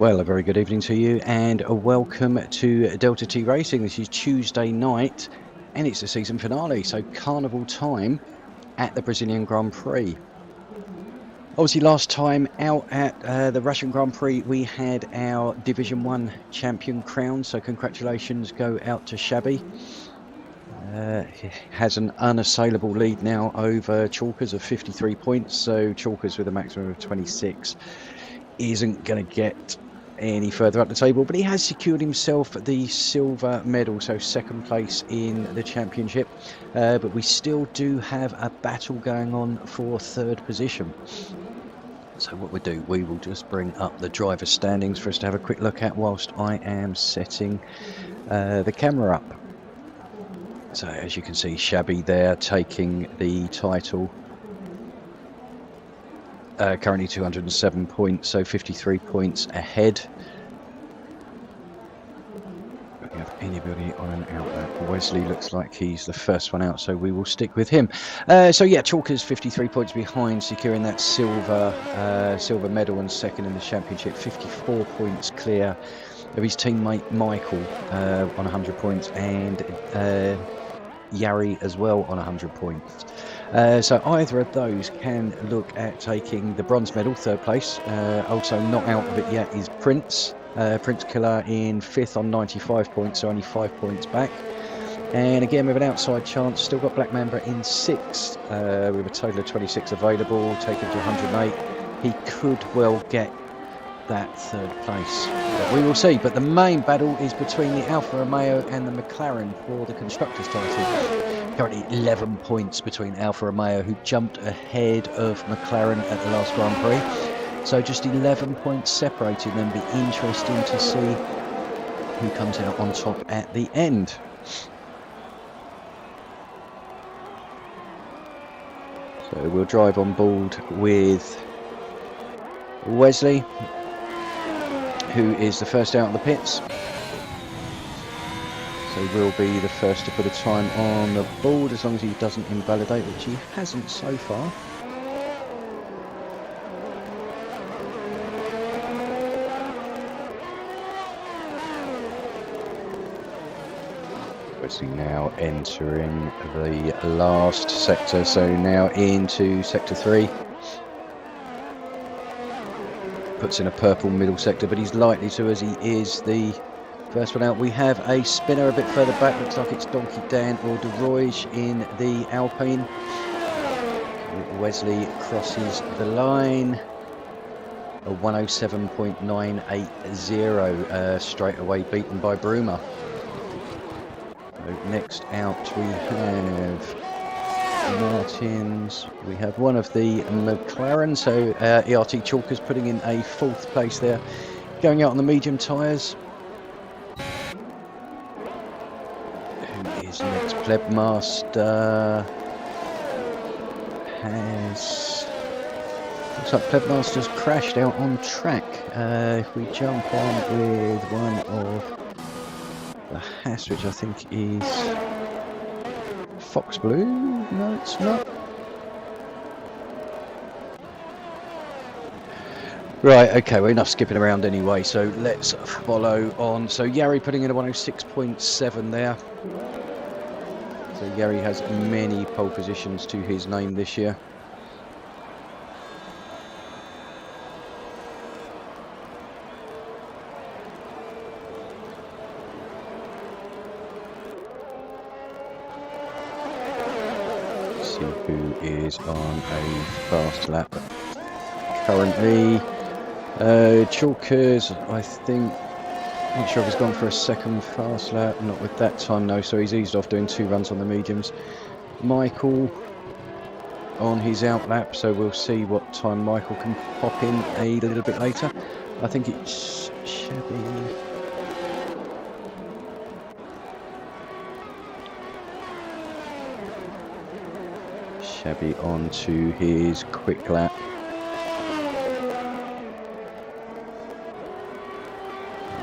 Well, a very good evening to you and a welcome to Delta T Racing. This is Tuesday night and it's the season finale, so carnival time at the Brazilian Grand Prix. Obviously last time out at the Russian Grand Prix we had our Division 1 champion crown, so congratulations go out to Shabby. He has an unassailable lead now over Chalkers of 53 points, so Chalkers with a maximum of 26 isn't going to get any further up the table, but he has secured himself the silver medal, so second place in the championship. But we still do have a battle going on for third position. So what we do, we will just bring up the driver standings for us to have a quick look at whilst I am setting the camera up. So as you can see, Shabby there taking the title. Currently 207 points, so 53 points ahead. Don't have anybody on an outlet. Wesley looks like he's the first one out, so we will stick with him. So yeah, Chalkers 53 points behind, securing that silver medal and second in the championship. 54 points clear of his teammate Michael on 100 points, and Yari as well on 100 points. So either of those can look at taking the bronze medal, third place. Also not out of it yet is Prince. Prince Killer in fifth on 95 points, so only 5 points back. And again with an outside chance, still got Black Mamba in sixth with a total of 26 available, taken to 108. He could well get that third place, but we will see. But the main battle is between the Alfa Romeo and the McLaren for the Constructors title. Currently 11 points between Alfa Romeo, who jumped ahead of McLaren at the last Grand Prix. So just 11 points separating them. Be interesting to see who comes out on top at the end. So we'll drive on board with Wesley, who is the first out of the pits. So will be the first to put a time on the board, as long as he doesn't invalidate, which he hasn't so far. Wesley now entering the last sector, so now into sector 3. Puts in a purple middle sector, but he's likely to, as he is the first one out. We have a spinner a bit further back, looks like it's Donkey Dan or De Roige in the Alpine. Wesley crosses the line, a 107.980, straight away beaten by Bruma. So next out we have Martins, we have one of the McLaren, so ERT Chalkers putting in a fourth place there, going out on the medium tyres. Who is next? Plebmaster has, looks like Plebmaster's crashed out on track. If we jump on with one of the Haas, which I think is Fox Blue? No, it's not. Right, okay, well, enough skipping around anyway, so let's follow on. So Yari putting in a 106.7 there. So Yari has many pole positions to his name this year. Who is on a fast lap currently. Chalkers, I think, not sure if he's gone for a second fast lap, not with that time, no, so he's eased off doing 2 runs on the mediums. Michael on his out lap, so we'll see what time Michael can pop in a little bit later. I think it's Shabby. Shabby on to his quick lap.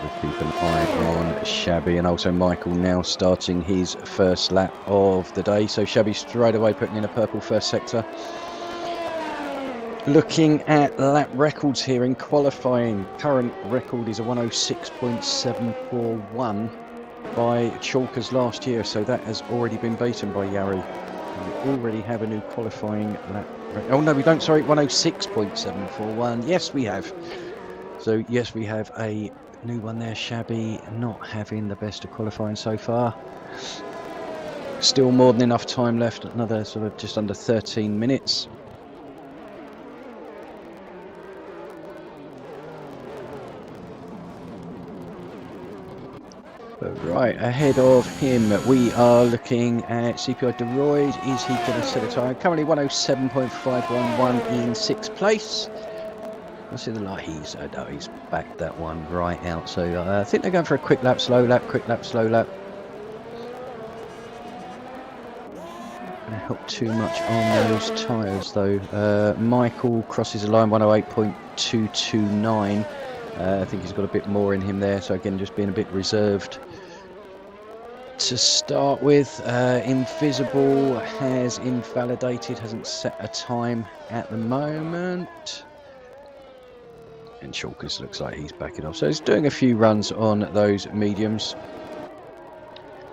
We'll keep an eye on Shabby, and also Michael now starting his first lap of the day. So Shabby straight away putting in a purple first sector. Looking at lap records here in qualifying, current record is a 106.741 by Chalkers last year, so that has already been beaten by Yari. We already have a new qualifying lap. Oh no, we don't. Sorry, 106.741. Yes, we have. So yes, we have a new one there. Shabby not having the best of qualifying so far. Still more than enough time left. Another sort of just under 13 minutes. But right ahead of him, we are looking at CPI DeRoyd. Is he going to set a time? Currently 107.511 in 6th place. I see the light. He's backed that one right out. So I think they're going for a quick lap, slow lap, quick lap, slow lap. Going to help too much on those tyres though. Michael crosses the line 108.229. I think he's got a bit more in him there. So again, just being a bit reserved to start with. Invisible has invalidated, hasn't set a time at the moment. And Chalkers looks like he's backing off. So he's doing a few runs on those mediums.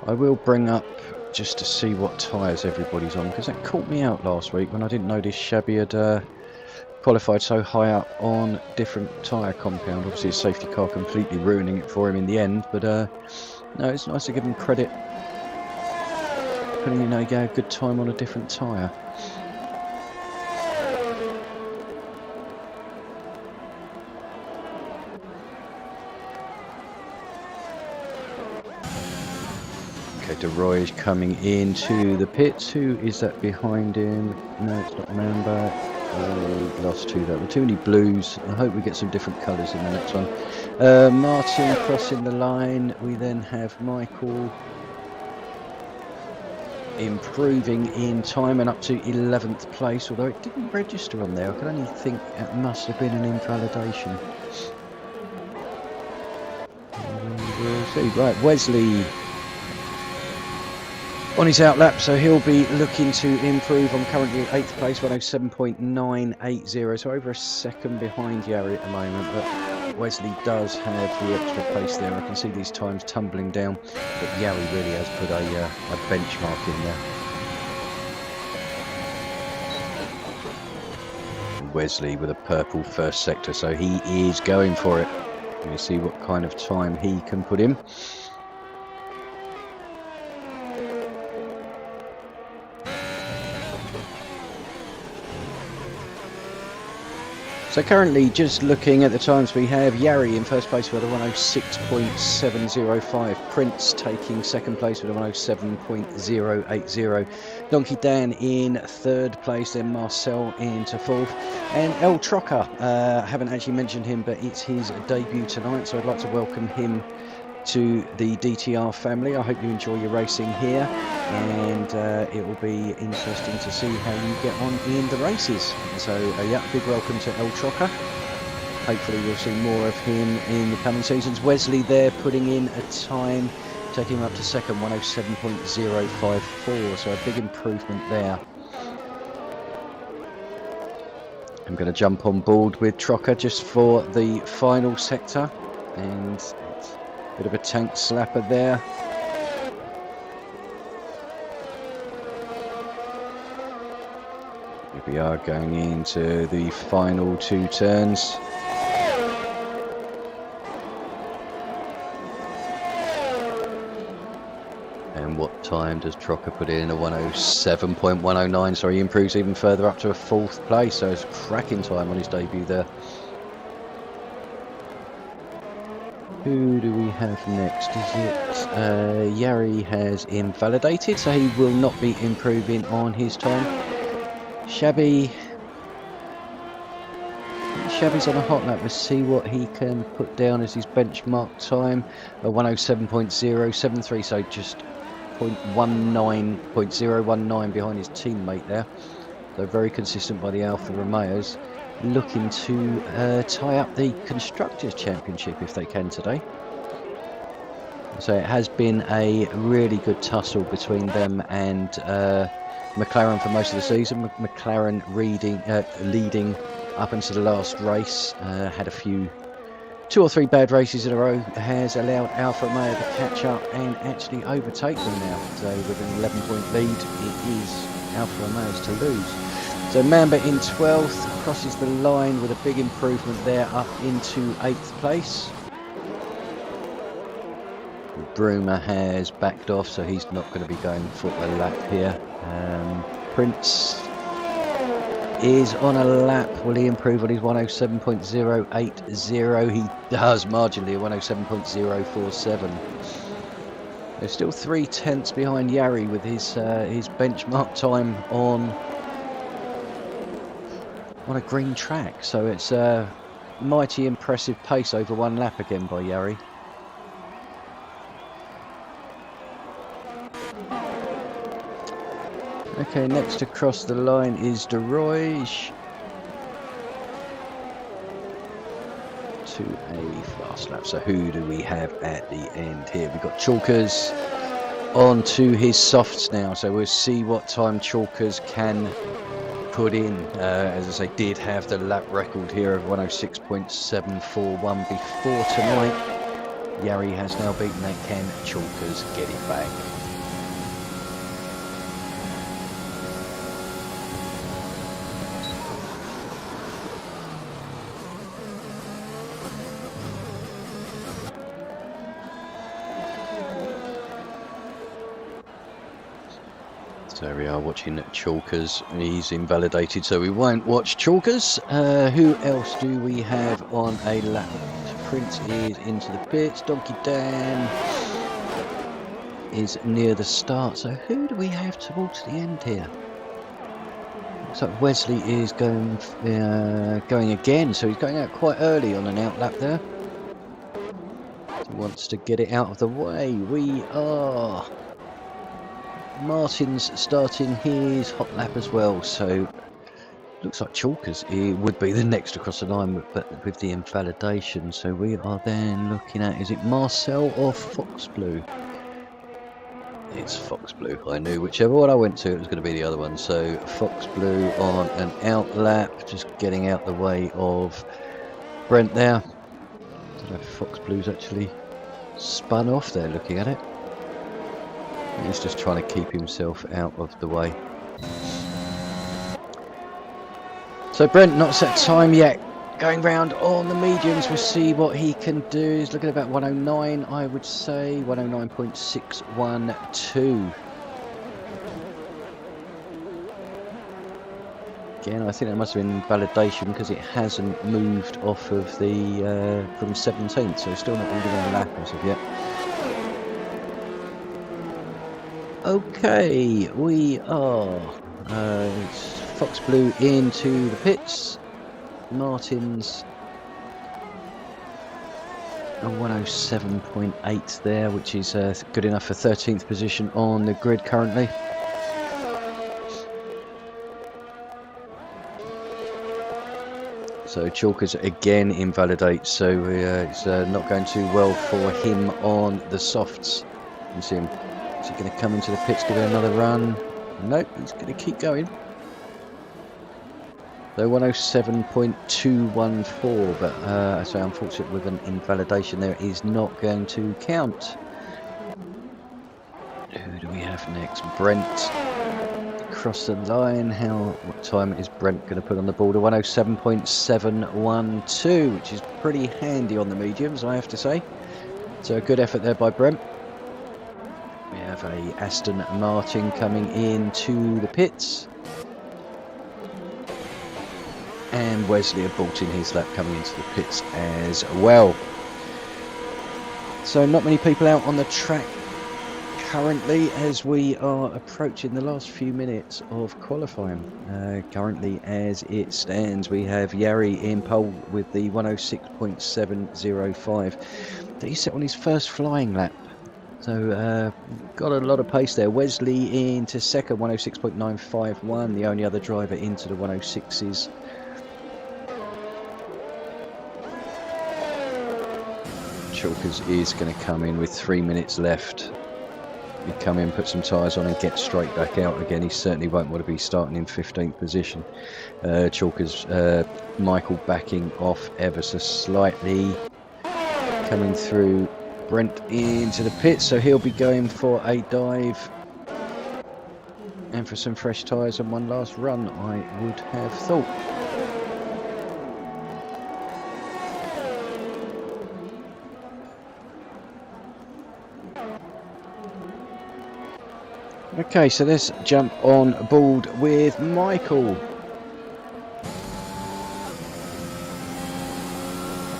I will bring up just to see what tyres everybody's on, because that caught me out last week when I didn't notice Shabby had qualified so high up on different tyre compound. Obviously his safety car completely ruining it for him in the end, but no, it's nice to give him credit. Putting in a good time on a different tyre. Okay, DeRoy coming into the pits. Who is that behind him? No, it's not Mamba. Oh, lost two. That were too many blues. I hope we get some different colours in the next one. Martin crossing the line. We then have Michael improving in time and up to 11th place, although it didn't register on there. I can only think it must have been an invalidation. We'll see. Right, Wesley on his outlap, so he'll be looking to improve. I'm currently at 8th place, 107.980, so over a second behind Yari at the moment, but Wesley does have the extra pace there. I can see these times tumbling down, but Yari really has put a benchmark in there. And Wesley with a purple first sector, so he is going for it. We'll see what kind of time he can put in. So currently, just looking at the times, we have Yari in first place with a 106.705. Prince taking second place with a 107.080. Donkey Dan in third place, then Marcel into fourth. And El Trocker, I haven't actually mentioned him, but it's his debut tonight, so I'd like to welcome him to the DTR family. I hope you enjoy your racing here, and it will be interesting to see how you get on in the races. So yeah, big welcome to El Trocker. Hopefully we'll see more of him in the coming seasons. Wesley there putting in a time, taking him up to second, 107.054, so a big improvement there. I'm going to jump on board with Trocker just for the final sector, and bit of a tank slapper there. Here we are going into the final two turns. And what time does Trocker put in? A 107.109, so he improves even further up to a fourth place, so it's a cracking time on his debut there. Who do we have next? Is it Yari has invalidated, so he will not be improving on his time. Shabby's on a hot lap. Let's see what he can put down as his benchmark time. A 107.073, so just 0.19 behind his teammate there. So very consistent by the Alfa Romeos. Looking to tie up the Constructors Championship if they can today. So it has been a really good tussle between them and McLaren for most of the season. McLaren leading up until the last race. Had a few, 2 or 3 bad races in a row, has allowed Alfa Romeo to catch up and actually overtake them now. So with an 11-point lead, it is Alfa Romeo's to lose. So Mamba in 12th, crosses the line with a big improvement there, up into 8th place. Broomer has backed off, so he's not going to be going for a lap here. Prince is on a lap. Will he improve on his 107.080? He does marginally, a 107.047. They're still 3/10 behind Yari with his benchmark time on a green track. So it's a mighty impressive pace over 1 lap again by Yari. Okay, next across the line is De Roige to a fast lap. So who do we have at the end here? We've got Chalkers on to his softs now. So we'll see what time Chalkers can put in. As I say, did have the lap record here of 106.741 before tonight. Yari has now beaten that. Can Chalkers get it back? So we are watching Chalkers. He's invalidated, so we won't watch Chalkers. Who else do we have on a lap? Prince is into the pits. Donkey Dan is near the start. So who do we have towards the end here? Looks like Wesley is going again. So he's going out quite early on an out lap there. He wants to get it out of the way. We are. Martin's starting his hot lap as well, so looks like Chalkers would be the next across the line, but with the invalidation. So we are then looking at, is it Marcel or Fox Blue? It's Fox Blue. I knew whichever one I went to, it was going to be the other one. So Fox Blue on an out lap, just getting out the way of Brent there. I don't know if Fox Blue's actually spun off there looking at it. He's just trying to keep himself out of the way. So Brent not set time yet. Going round on the mediums, we'll see what he can do. He's looking at about 109, I would say. 109.612. Again, I think that must have been validation because it hasn't moved off of the from 17th, so still not been given a lap as of yet. Okay, we are it's Fox Blue into the pits. Martin's a 107.8 there, which is good enough for 13th position on the grid currently. So Chalkers again invalidates, so it's not going too well for him on the softs. You see him. Is he going to come into the pits, give it another run? Nope, he's going to keep going. Though 107.214, but I say unfortunate with an invalidation there, is not going to count. Who do we have next? Brent. Across the line. What time is Brent going to put on the board? 107.712, which is pretty handy on the mediums, I have to say. So a good effort there by Brent. We have a Aston Martin coming into the pits. And Wesley had brought in his lap coming into the pits as well. So not many people out on the track currently as we are approaching the last few minutes of qualifying. Currently as it stands, we have Yari in pole with the 106.705. He set on his first flying lap. So got a lot of pace there. Wesley into second, 106.951. The only other driver into the 106s. Chalkers is going to come in with 3 minutes left. He'd come in, put some tyres on and get straight back out again. He certainly won't want to be starting in 15th position. Chalkers, Michael backing off ever so slightly. Coming through Brent into the pit, so he'll be going for a dive and for some fresh tyres and one last run, I would have thought. Okay, so let's jump on board with Michael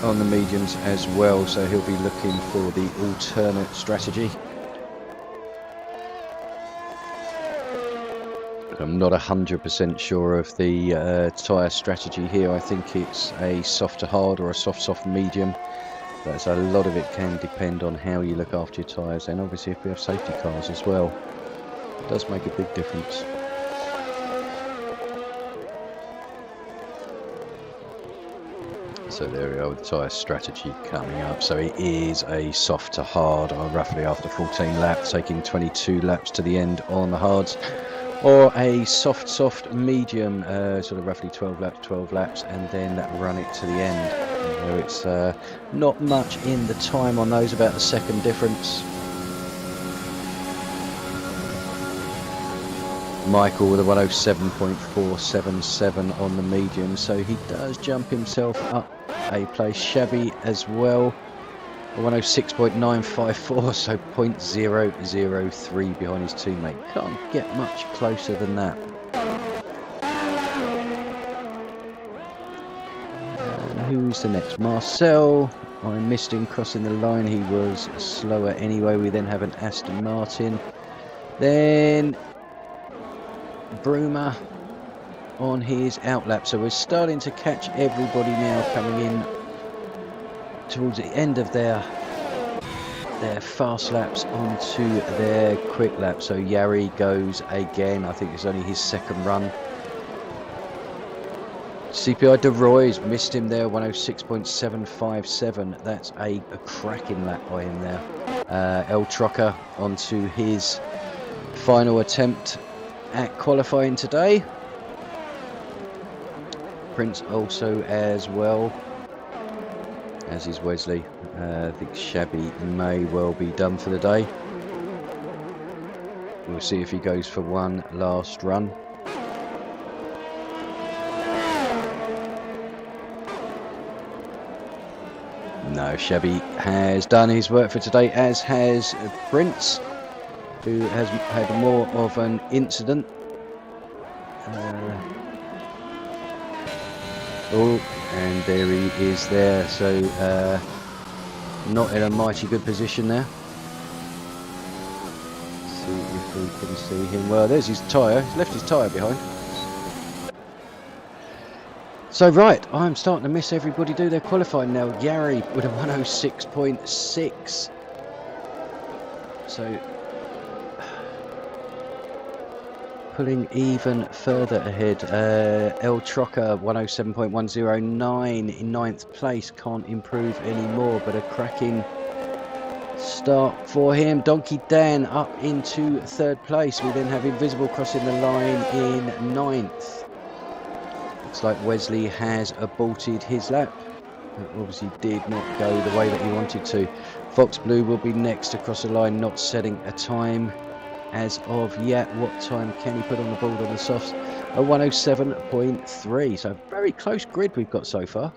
on the mediums as well, so he'll be looking for the alternate strategy. I'm not 100% sure of the tyre strategy here. I think it's a soft to hard or a soft medium, but a lot of it can depend on how you look after your tyres, and obviously if we have safety cars as well, it does make a big difference. So there we are with the tyre strategy coming up. So it is a soft to hard, roughly after 14 laps, taking 22 laps to the end on the hards, or a soft medium, sort of roughly 12 laps, and then run it to the end. You know, it's not much in the time on those, about a second difference. Michael with a 107.477 on the medium, so he does jump himself up a place. Shabby as well, a 106.954, so 0.003 behind his teammate. Can't get much closer than that. And who's the next? Marcel. I missed him crossing the line. He was slower anyway. We then have an Aston Martin. Then Broomer on his outlap, so we're starting to catch everybody now coming in towards the end of their fast laps onto their quick lap. So Yari goes again. I think it's only his second run. CPI De Roy's missed him there, 106.757. That's a cracking lap by him there. El Trocker onto his final attempt at qualifying today. Prince also as well, as is Wesley. I think Shabby may well be done for the day. We'll see if he goes for one last run. No, Shabby has done his work for today, as has Prince, who has had more of an incident. Oh, and there he is there, so not in a mighty good position there. Let's see if we can see him. Well, there's his tyre. He's left his tyre behind. So right, I'm starting to miss everybody do their qualifying now. Yari with a 106.6. So pulling even further ahead. El Trocker 107.109 in 9th place, can't improve anymore, but a cracking start for him. Donkey Dan up into 3rd place. We then have Invisible crossing the line in 9th. Looks like Wesley has aborted his lap. It obviously did not go the way that he wanted to. Fox Blue will be next across the line, not setting a time as of yet. What time can he put on the board on the softs? A 107.3. So very close grid we've got so far.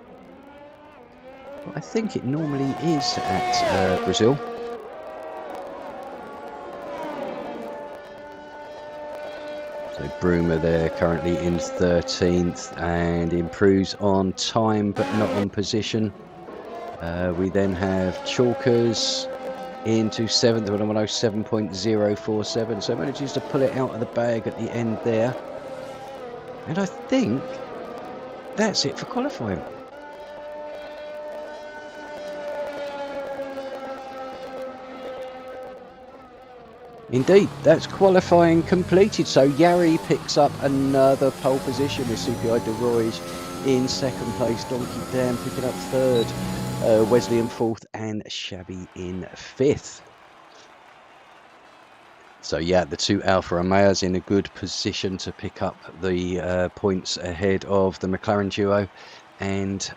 But I think it normally is at Brazil. So Broomer there currently in 13th and improves on time but not on position. We then have Chalkers into 7th with a 107.047, so manages to pull it out of the bag at the end there. And I think that's it for qualifying. Indeed, that's qualifying completed. So Yari picks up another pole position with CPI De Roy's in 2nd place, Donkey Dan picking up 3rd, Wesley in 4th, and Shabby in 5th. So yeah, the two Alfa Romeos in a good position to pick up the points ahead of the McLaren duo and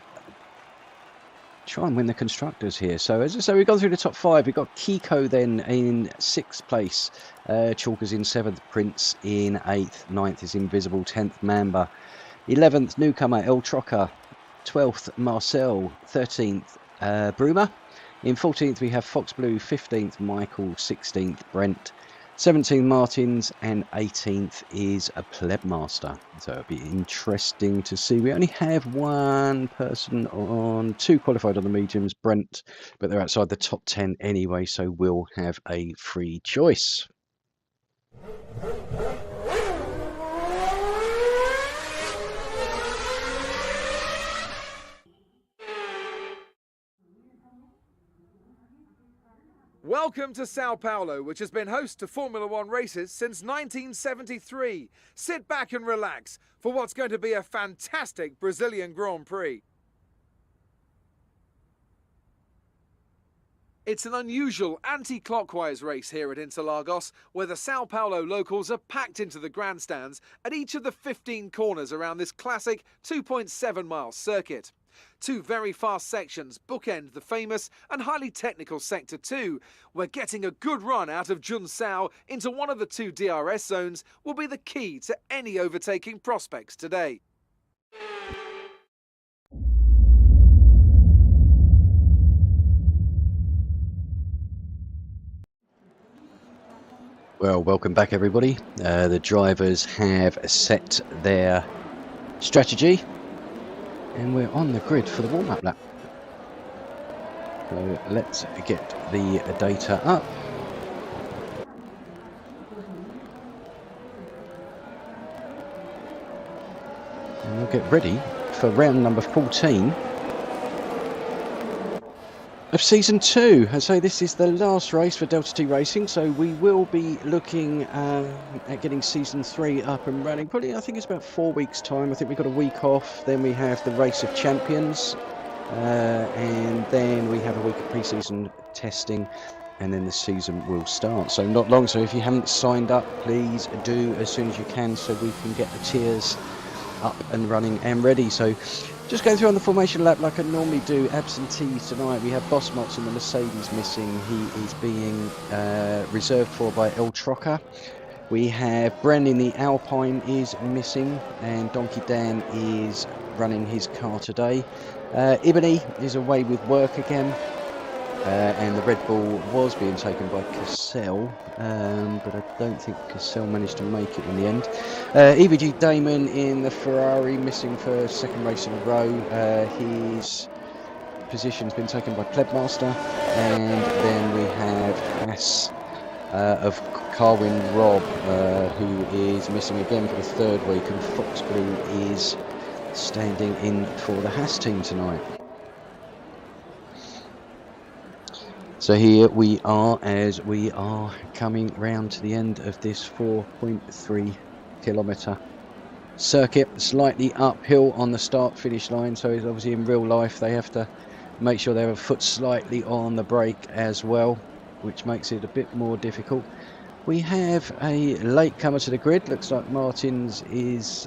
try and win the Constructors here. So as I say, we've gone through the top 5. We've got Kiko then in 6th place, Chalkers in 7th, Prince in 8th, 9th is Invisible, 10th Mamba, 11th newcomer El Troca, 12th Marcel, 13th Bruma. In 14th we have Fox Blue, 15th Michael, 16th Brent, 17th Martins, and 18th is a Plebmaster. So it'll be interesting to see. We only have one person on, 2 qualified on the mediums, Brent, but they're outside the top 10 anyway, so we'll have a free choice. Welcome to Sao Paulo, which has been host to Formula One races since 1973. Sit back and relax for what's going to be a fantastic Brazilian Grand Prix. It's an unusual anti-clockwise race here at Interlagos, where the Sao Paulo locals are packed into the grandstands at each of the 15 corners around this classic 2.7-mile circuit. 2 very fast sections bookend the famous and highly technical Sector 2, where getting a good run out of Junsao into one of the 2 DRS zones will be the key to any overtaking prospects today. Well, welcome back everybody. The drivers have set their strategy and we're on the grid for the warm-up lap. So let's get the data up. And we'll get ready for round number 14 of season 2. I say this is the last race for Delta T Racing, so we will be looking at getting season 3 up and running. Probably, I think it's about 4 weeks' time. I think we've got a week off. Then we have the Race of Champions, and then we have a week of pre-season testing, and then the season will start. So not long. So if you haven't signed up, please do as soon as you can, so we can get the tiers up and running and ready. So just going through on the formation lap like I normally do. Absentees tonight. We have Boss Mox in the Mercedes missing. He is being reserved for by El Troca. We have Bren in the Alpine is missing, and Donkey Dan is running his car today. Ibany is away with work again, and the Red Bull was being taken by Cassell, but I don't think Cassell managed to make it in the end. EVG Damon in the Ferrari, missing for 2nd race in a row. His position's been taken by Plebmaster, and then we have Haas of Carwin Rob, who is missing again for the 3rd week, and Fox Blue is standing in for the Haas team tonight. So here we are as we are coming round to the end of this 4.3 kilometre circuit. Slightly uphill on the start finish line, so it's obviously in real life they have to make sure they have a foot slightly on the brake as well, which makes it a bit more difficult. We have a latecomer to the grid. Looks like Martins is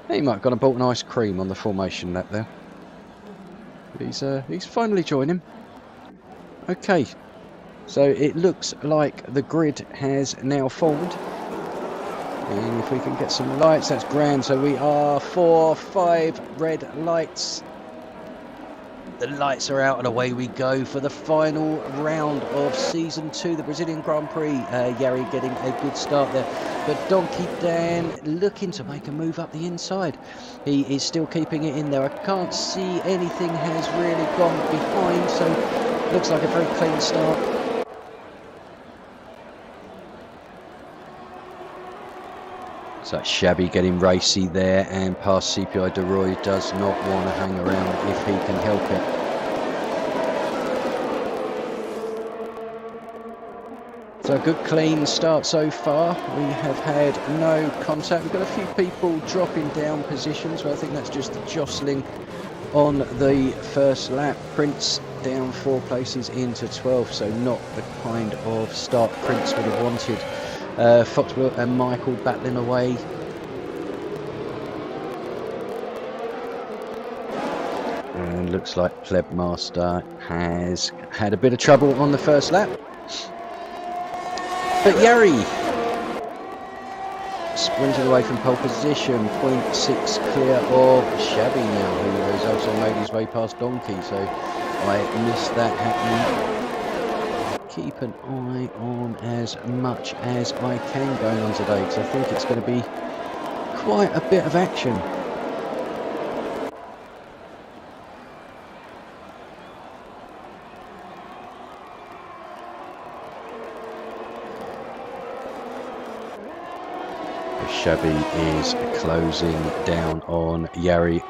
he might have gone and bought an ice cream on the formation lap there. He's finally joined him. Okay, so it looks like the grid has now formed, and if we can get some lights, that's grand. So we are 4, 5 red lights. The lights are out and away we go for the final round of season 2, the Brazilian Grand Prix. Yari getting a good start there, but Donkey Dan looking to make a move up the inside. He is still keeping it in there. I can't see anything has really gone behind, so looks like a very clean start. So Shabby getting racy there, and past CPI De Roy does not want to hang around if he can help it. So a good clean start so far. We have had no contact. We've got a few people dropping down positions, but I think that's just the jostling on the first lap. Prince down 4 places into 12th, so not the kind of start Prince would have wanted. Foxwell and Michael battling away. And looks like Plebmaster has had a bit of trouble on the first lap. But Yari sprinted away from pole position, 0.6 clear of Shabby now, who has also made his way past Donkey, so I missed that happening. Keep an eye on as much as I can going on today, because I think it's going to be quite a bit of action. Shabby is closing down on Yari.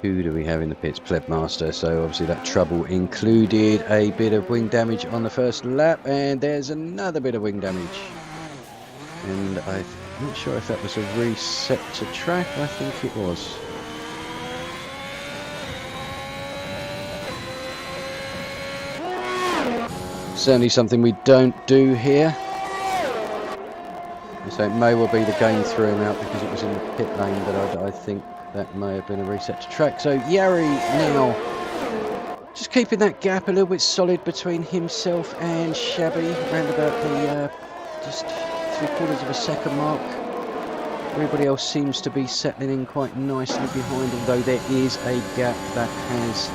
Who do we have in the pits? Plebmaster. So obviously that trouble included a bit of wing damage on the first lap, and there's another bit of wing damage. And I'm not sure if that was a reset to track. I think it was. Certainly something we don't do here. So it may well be the game threw him out because it was in the pit lane, but I think that may have been a reset to track. So Yari now just keeping that gap a little bit solid between himself and Shabby, around about the just 3/4 of a second mark. Everybody else seems to be settling in quite nicely behind, although there is a gap that has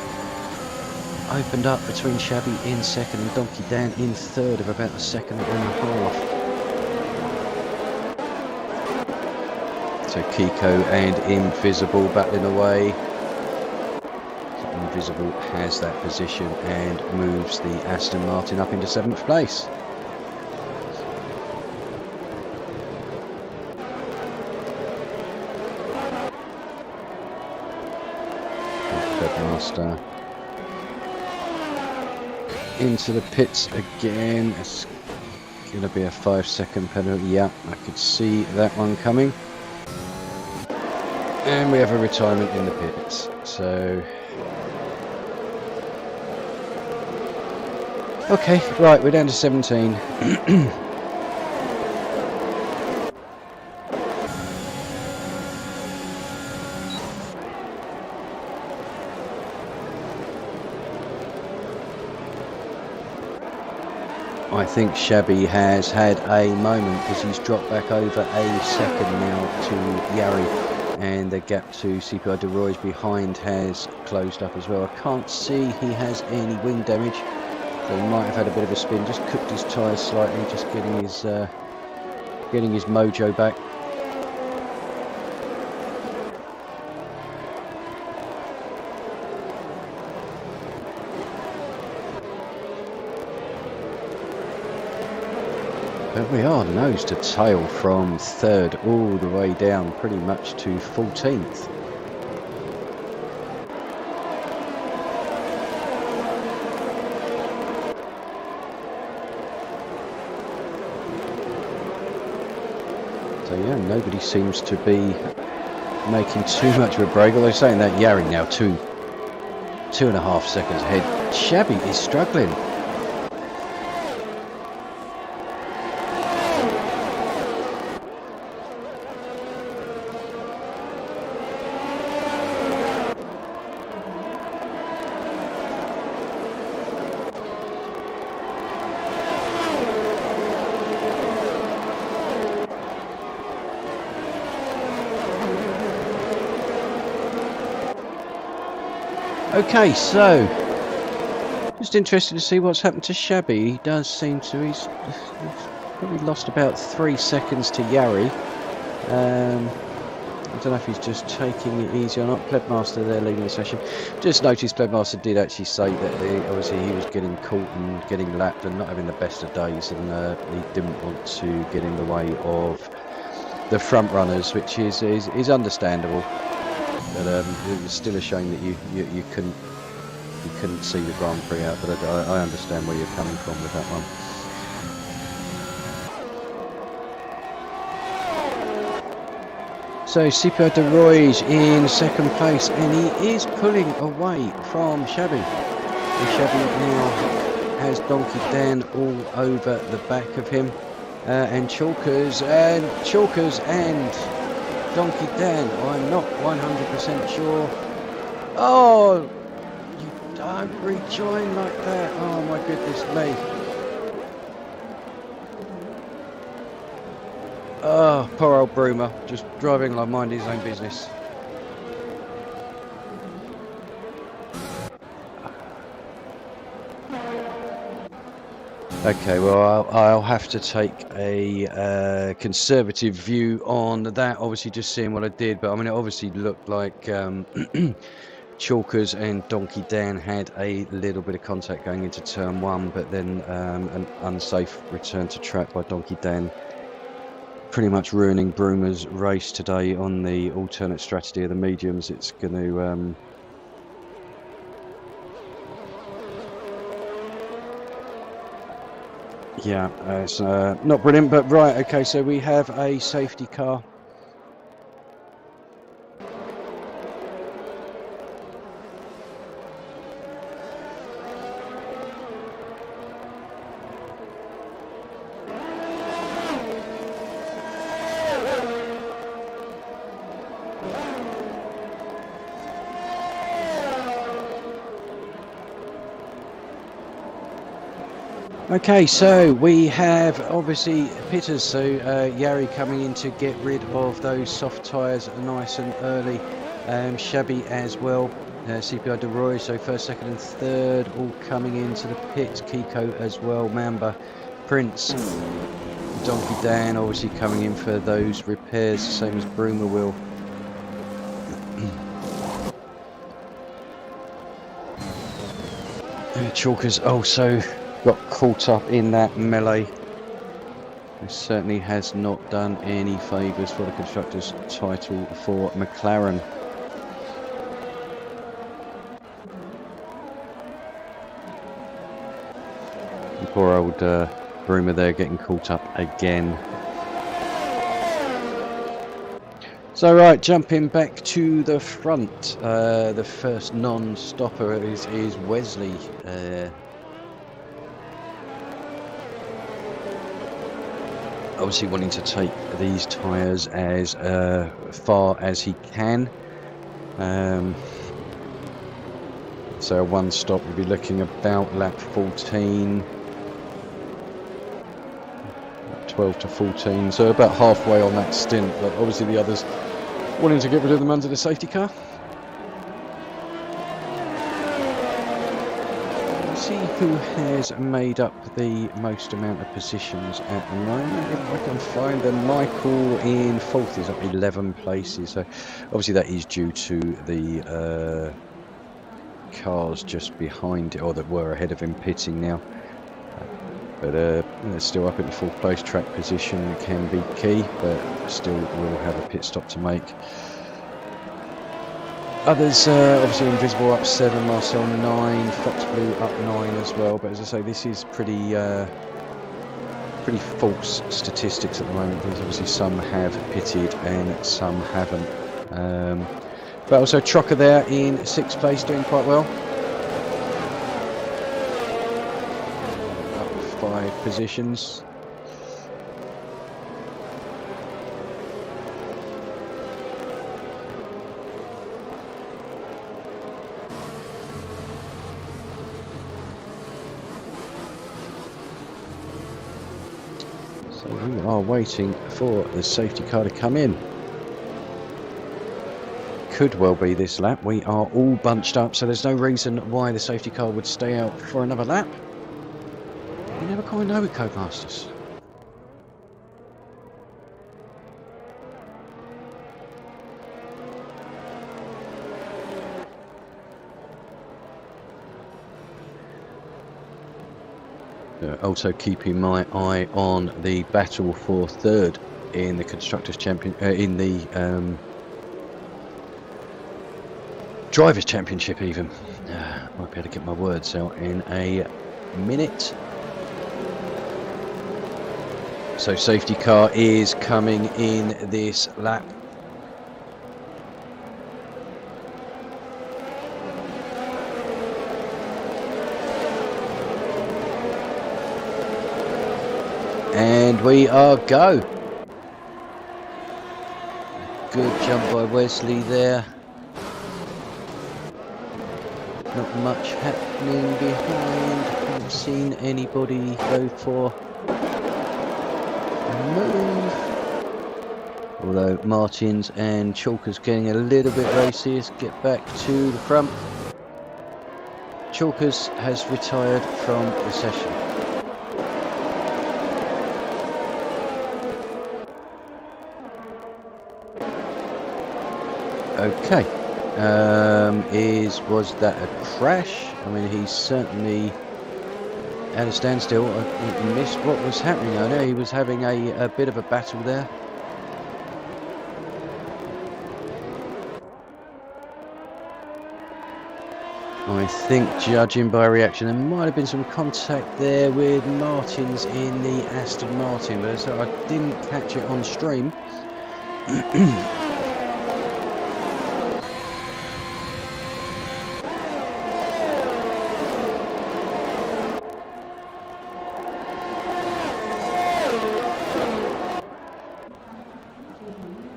opened up between Shabby in second and Donkey Dan in third of about a second and a half. So Kiko and Invisible battling away. So Invisible has that position and moves the Aston Martin up into 7th place. Master into the pits again. It's going to be a 5-second penalty. Yeah, I could see that one coming. And we have a retirement in the pits. So okay, right, we're down to 17. I think Shabby has had a moment because he's dropped back over a second now to Yari, and the gap to CPI De Roy's behind has closed up as well. I can't see he has any wing damage, so he might have had a bit of a spin, just cooked his tyres slightly, just getting his mojo back. But we are nose to tail from third all the way down pretty much to 14th. So yeah, nobody seems to be making too much of a break, although saying that Yari now 2.5 seconds ahead. Shabby is struggling. Okay, so just interested to see what's happened to Shabby. He does seem to, he's probably lost about 3 seconds to Yari. I don't know if he's just taking it easy or not. Plebmaster there leading the session. Just noticed Plebmaster did actually say that obviously he was getting caught and getting lapped and not having the best of days, and he didn't want to get in the way of the front runners, which is understandable. But it was still a shame that you couldn't see the Grand Prix out. But I understand where you're coming from with that one. So Sipio de Roy's in second place, and he is pulling away from Shabby. And Shabby now has Donkey Dan all over the back of him, and Chalkers and Donkey Dan. I'm not 100% sure. Oh, you don't rejoin like that. Oh my goodness me. Oh, poor old Broomer, just driving like mind his own business. Okay, well, I'll have to take a conservative view on that, obviously just seeing what I did, but I mean, it obviously looked like Chalkers and Donkey Dan had a little bit of contact going into turn one, but then an unsafe return to track by Donkey Dan, pretty much ruining Broomer's race today on the alternate strategy of the mediums. It's going to... yeah, it's not brilliant, but right, okay, so we have a safety car. Okay, so we have obviously pitters, so Yari coming in to get rid of those soft tyres nice and early, Shabby as well, CPI De Roy, so first, second and third all coming into the pits, Kiko as well, Mamba, Prince, Donkey Dan obviously coming in for those repairs, same as Broomer will. Chalkers also got caught up in that melee. It certainly has not done any favours for the Constructors title for McLaren. And poor old Broomer there getting caught up again. So right, jumping back to the front, the first non-stopper is Wesley. Obviously wanting to take these tyres as far as he can. So one stop, we'll be looking about lap 14. 12 to 14, so about halfway on that stint, but obviously the others wanting to get rid of them under the safety car. Let's see who has made up the most amount of positions at the moment. If I can find them, Michael in fourth is up 11 places, so obviously that is due to the cars just behind it, or that were ahead of him, pitting now. But still up at the fourth place, track position can be key, but still will have a pit stop to make. Others obviously Invisible up 7, Marcel 9, Fox Blue up 9 as well, but as I say, this is pretty false statistics at the moment, because obviously some have pitted and some haven't. But also Trucker there in 6th place, doing quite well. Up 5 positions. So we are waiting for the safety car to come in. Could well be this lap. We are all bunched up, so there's no reason why the safety car would stay out for another lap. You never quite know with Codemasters. Also keeping my eye on the battle for third in the Constructors Champion, in the Drivers' Championship even. Might be able to get my words out in a minute. So safety car is coming in this lap. And we are go. Good jump by Wesley there. Not much happening behind. Haven't seen anybody go for a move. Although Martins and Chalkers getting a little bit racy. Let's get back to the front. Chalkers has retired from the session. Okay. Was that a crash? I mean, he's certainly at a standstill. I missed what was happening. I know he was having a bit of a battle there. I think, judging by reaction, there might have been some contact there with Martins in the Aston Martin, but I didn't catch it on stream.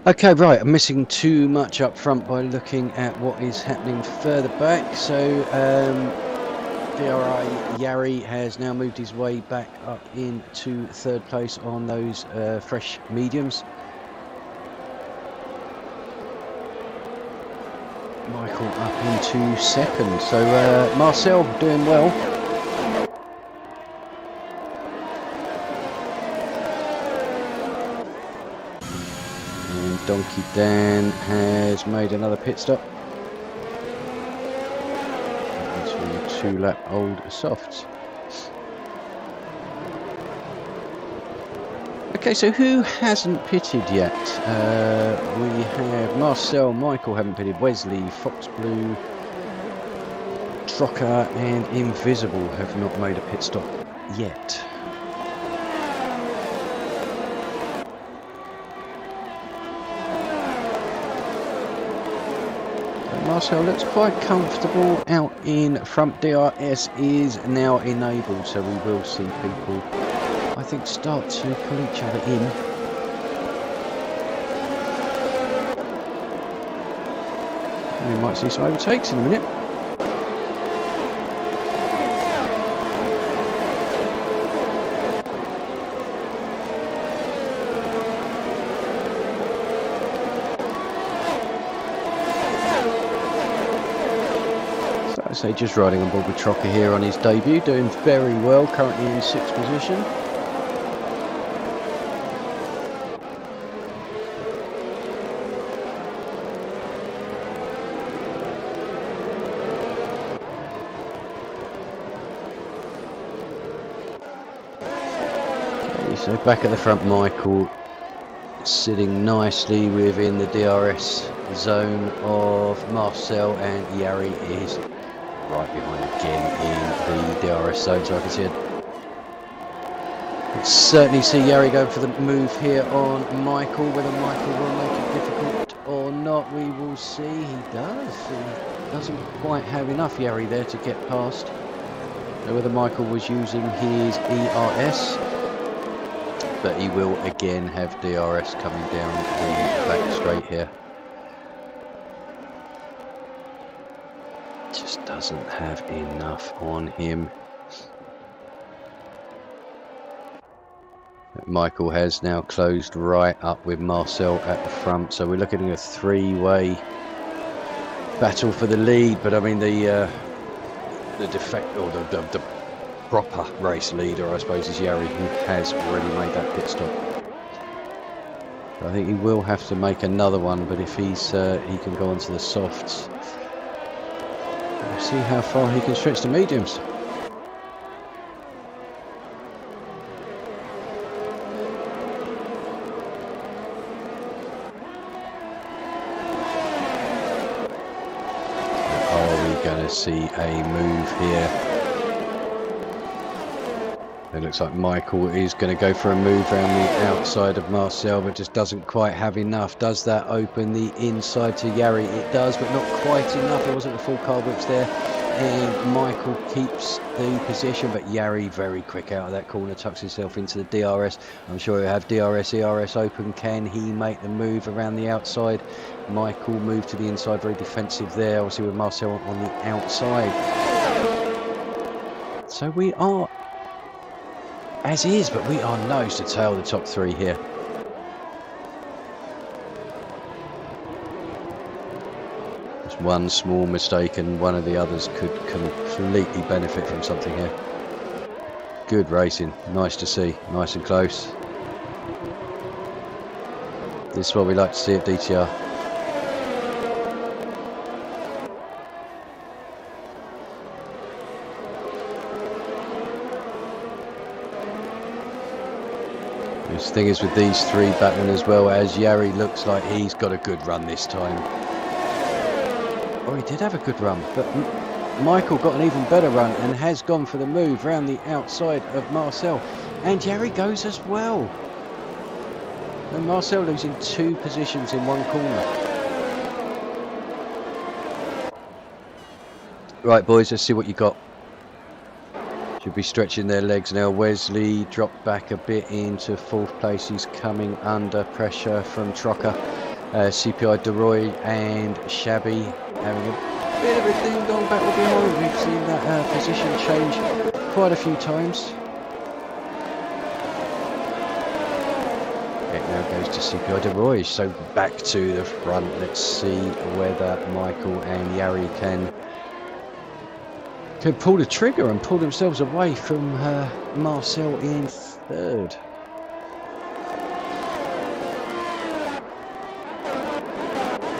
Okay, right, I'm missing too much up front by looking at what is happening further back. So, DRI Yari has now moved his way back up into third place on those fresh mediums. Michael up into second. So, Marcel doing well. Donkey Dan has made another pit stop into 2-lap old softs. Okay, so who hasn't pitted yet? We have Marcel, Michael haven't pitted, Wesley, Fox Blue, Trocker and Invisible have not made a pit stop yet. Marcel looks quite comfortable out in front. DRS is now enabled, so we will see people, I think, start to pull each other in. We might see some overtakes in a minute. So just riding on board with Trocker here on his debut, doing very well, currently in 6th position. Okay, so back at the front, Michael sitting nicely within the DRS zone of Marcel, and Yari is right behind again in the DRS zone, so I can see it. Let's certainly see Yari going for the move here on Michael. Whether Michael will make it difficult or not, we will see. He does. He doesn't quite have enough Yari there to get past. So whether Michael was using his ERS, but he will again have DRS coming down the back straight here. Just doesn't have enough on him. Michael has now closed right up with Marcel at the front, so we're looking at a 3-way battle for the lead. But I mean the defect, or the proper race leader, I suppose, is Yari, who has already made that pit stop. I think he will have to make another one, but if he can go onto the softs, we'll see how far he can stretch the mediums. Are we going to see a move here? It looks like Michael is going to go for a move around the outside of Marcel, but just doesn't quite have enough. Does that open the inside to Yari? It does, but not quite enough. There wasn't a full car whips there. and Michael keeps the position, but Yari very quick out of that corner, tucks himself into the DRS. I'm sure he'll have DRS, ERS open. Can he make the move around the outside? Michael moved to the inside, very defensive there, obviously with Marcel on the outside. So we are as is, but we are nose to tail the top three here. Just one small mistake and one of the others could completely benefit from something here. Good racing, nice to see, nice and close. This is what we like to see at DTR. The thing is with these three battling as well, as Yari looks like he's got a good run this time. Oh, he did have a good run, but Michael got an even better run and has gone for the move round the outside of Marcel. And Yari goes as well. And Marcel losing 2 positions in one corner. Right, boys, let's see what you got. Should be stretching their legs now. Wesley dropped back a bit into 4th place. He's coming under pressure from Trocker. CPI DeRoy and Shabby having a bit of a ding-dong battle behind. We've seen that position change quite a few times. It now goes to CPI DeRoy. So back to the front. Let's see whether Michael and Yari can pull the trigger and pull themselves away from Marcel in 3rd.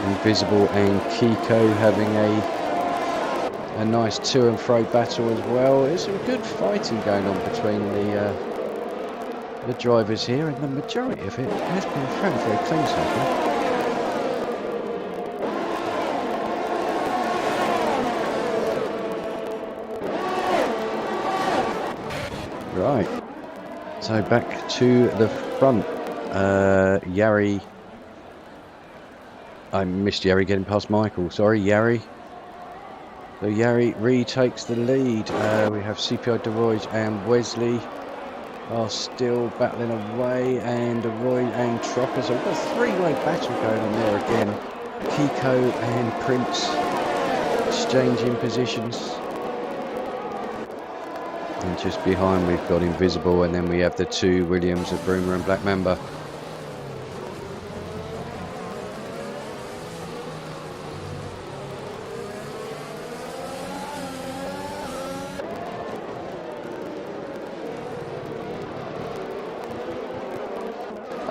Invisible and Kiko having a nice to and fro battle as well. There's some good fighting going on between the drivers here, and the majority of it has been very close so far. Right, so back to the front. Yari, I missed Yari getting past Michael, sorry Yari. So Yari retakes the lead. We have CPI DeRoy and Wesley are still battling away, and DeRoy and Trocker. So we've got a 3-way battle going on there again. Kiko and Prince exchanging positions. And just behind we've got Invisible, and then we have the 2 Williams of Broomer and Black Mamba.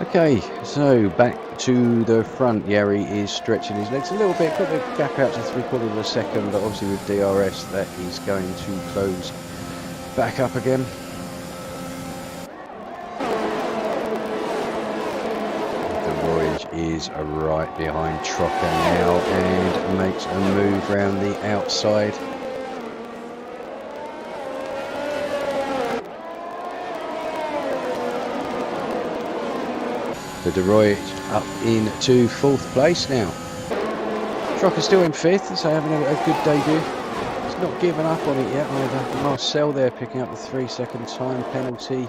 Okay, so back to the front. Yari is stretching his legs a little bit, got the gap out to 3/4 of a second, but obviously with DRS that is going to close back up again. The Voyage is right behind Trocker now and makes a move round the outside. The DeRoy up into 4th place now. Trocker still in 5th, so having a good debut. He's not given up on it yet either. Marcel there picking up the 3-second time penalty.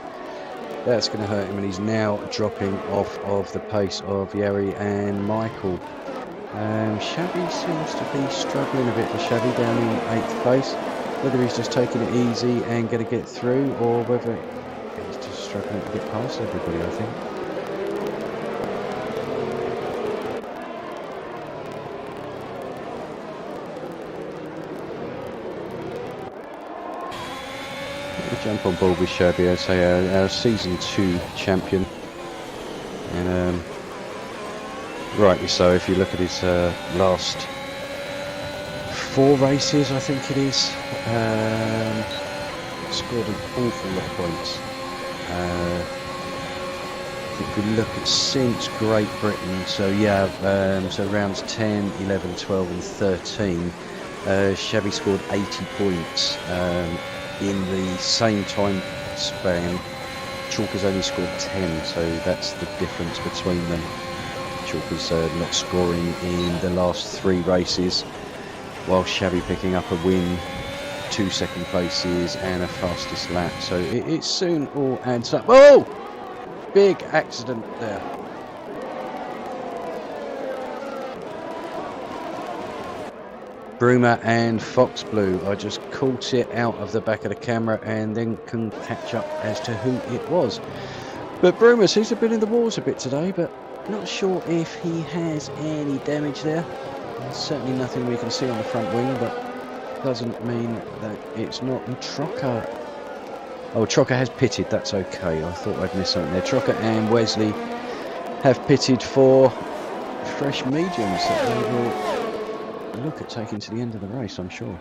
That's going to hurt him, and he's now dropping off of the pace of Yari and Michael. Shabby seems to be struggling a bit for Shabby down in 8th place. Whether he's just taking it easy and going to get through, or whether he's just struggling to get past everybody, I think. Jump on board with Shabby, I'd say our season 2 champion, and rightly so. If you look at his last 4 races, I think it is, scored an awful lot of points. If we look at since Great Britain, so yeah, so rounds 10, 11, 12 and 13, Shabby scored 80 points. In the same time span, Chalker's only scored 10, so that's the difference between them. Chalker's not scoring in the last 3 races, while Shabby picking up a win 2 second places and a fastest lap. So it soon all adds up. Oh! Big accident there. Bruma and Fox Blue. I just caught it out of the back of the camera and then can catch up as to who it was. But Bruma seems to have been in the wars a bit today, but not sure if he has any damage there. There's certainly nothing we can see on the front wing, but doesn't mean that it's not. And Trocker. Oh, Trocker has pitted. That's okay. I thought I'd missed something there. Trocker and Wesley have pitted for fresh mediums that they will look at taking to the end of the race, I'm sure.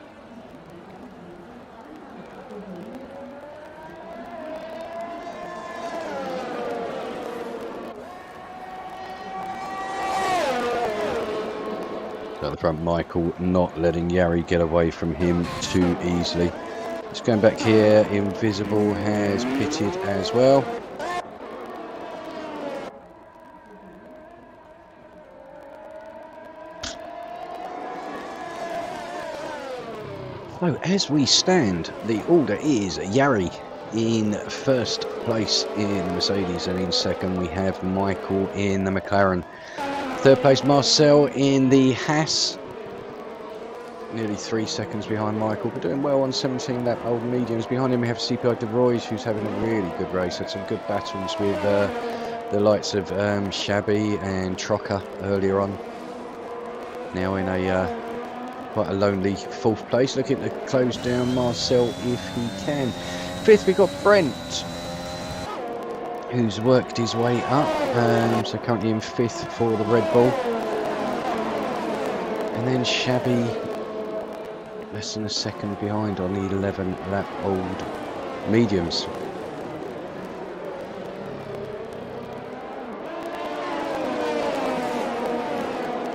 So at the front, Michael not letting Yari get away from him too easily. Just going back here, Invisible has pitted as well. So as we stand, the order is Yari in first place in the Mercedes, and in second we have Michael in the McLaren. Third place Marcel in the Haas, nearly 3 seconds behind Michael, but doing well on 17 lap old mediums. Behind him we have CPI De Roy's, who's having a really good race. Had some good battles with the likes of Shabby and Trocker earlier on. Now in a quite a lonely fourth place, looking to close down Marcel if he can. Fifth, we've got Brent, who's worked his way up, so currently in fifth for the Red Bull. And then Shabby, less than a second behind on the 11 lap old mediums.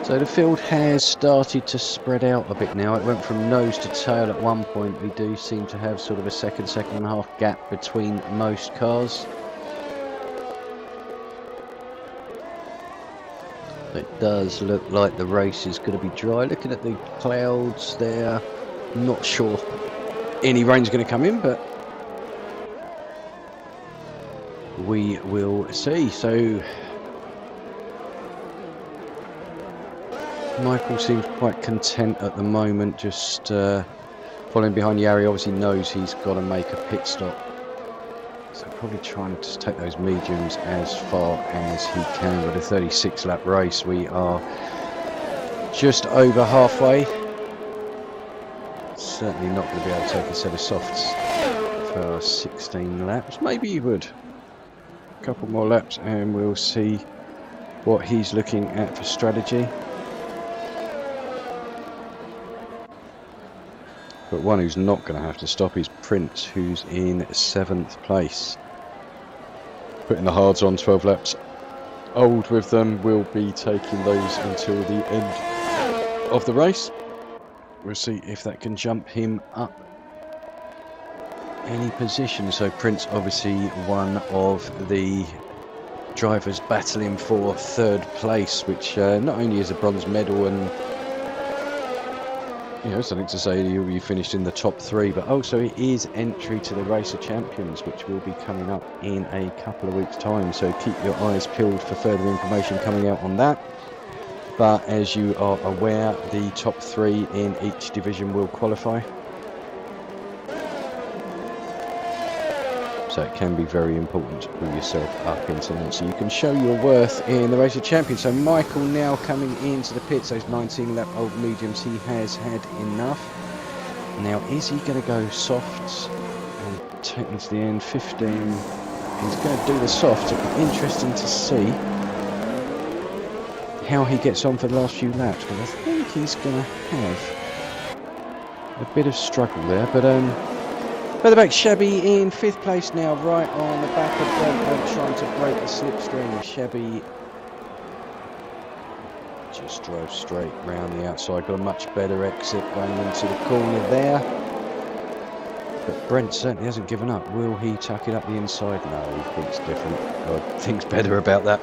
So the field has started to spread out a bit now. It went from nose to tail at one point. We do seem to have sort of a second and a half gap between most cars. It does look like the race is going to be dry. Looking at the clouds there, not sure any rain's going to come in, but we will see. So Michael seems quite content at the moment, just following behind Yari. Obviously knows he's got to make a pit stop, so probably trying to just take those mediums as far as he can. With a 36 lap race, we are just over halfway. Certainly not going to be able to take a set of softs for 16 laps. Maybe he would. A couple more laps and we'll see what he's looking at for strategy. But one who's not going to have to stop is Prince, who's in 7th place. Putting the hards on, 12 laps old with them. We'll be taking those until the end of the race. We'll see if that can jump him up any position. So Prince, obviously one of the drivers battling for 3rd place, which not only is a bronze medal and something to say he'll be finished in the top 3, but also it is entry to the Race of Champions, which will be coming up in a couple of weeks' time. So keep your eyes peeled for further information coming out on that. But as you are aware, the top 3 in each division will qualify. So it can be very important to pull yourself up into that, so you can show your worth in the Race of Champions. So Michael now coming into the pits, those 19 lap old mediums, he has had enough. Now is he going to go softs and take them to the end? 15, he's going to do the softs. It'll be interesting to see how he gets on for the last few laps, because I think he's going to have a bit of struggle there. But further back, Shabby in 5th place now, right on the back of Brent, trying to break the slipstream. Shabby just drove straight round the outside, got a much better exit going into the corner there. But Brent certainly hasn't given up. Will he tuck it up the inside? No, he thinks different, or thinks better about that.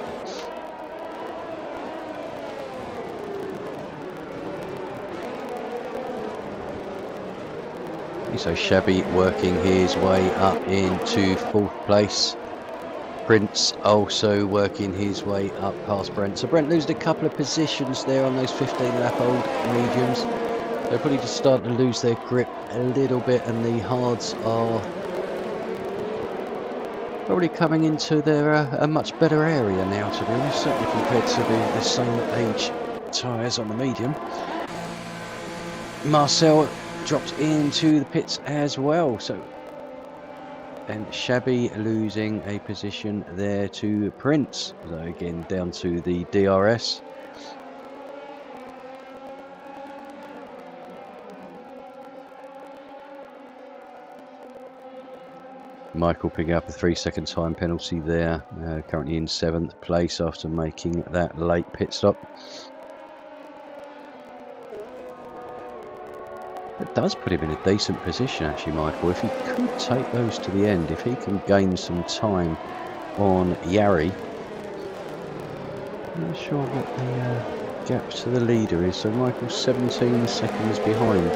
So Shabby working his way up into 4th place. Prince also working his way up past Brent. So Brent losing a couple of positions there on those 15-lap-old mediums. They're probably just starting to lose their grip a little bit, and the hards are probably coming into their a much better area now, to be honest, certainly compared to the same age tyres on the medium. Marcel dropped into the pits as well, so, and Shabby losing a position there to Prince. So again, down to the DRS. Michael picking up a 3-second time penalty there, currently in 7th place after making that late pit stop. It does put him in a decent position actually, Michael. If he could take those to the end, if he can gain some time on Yari. I'm not sure what the gap to the leader is, so Michael's 17 seconds behind.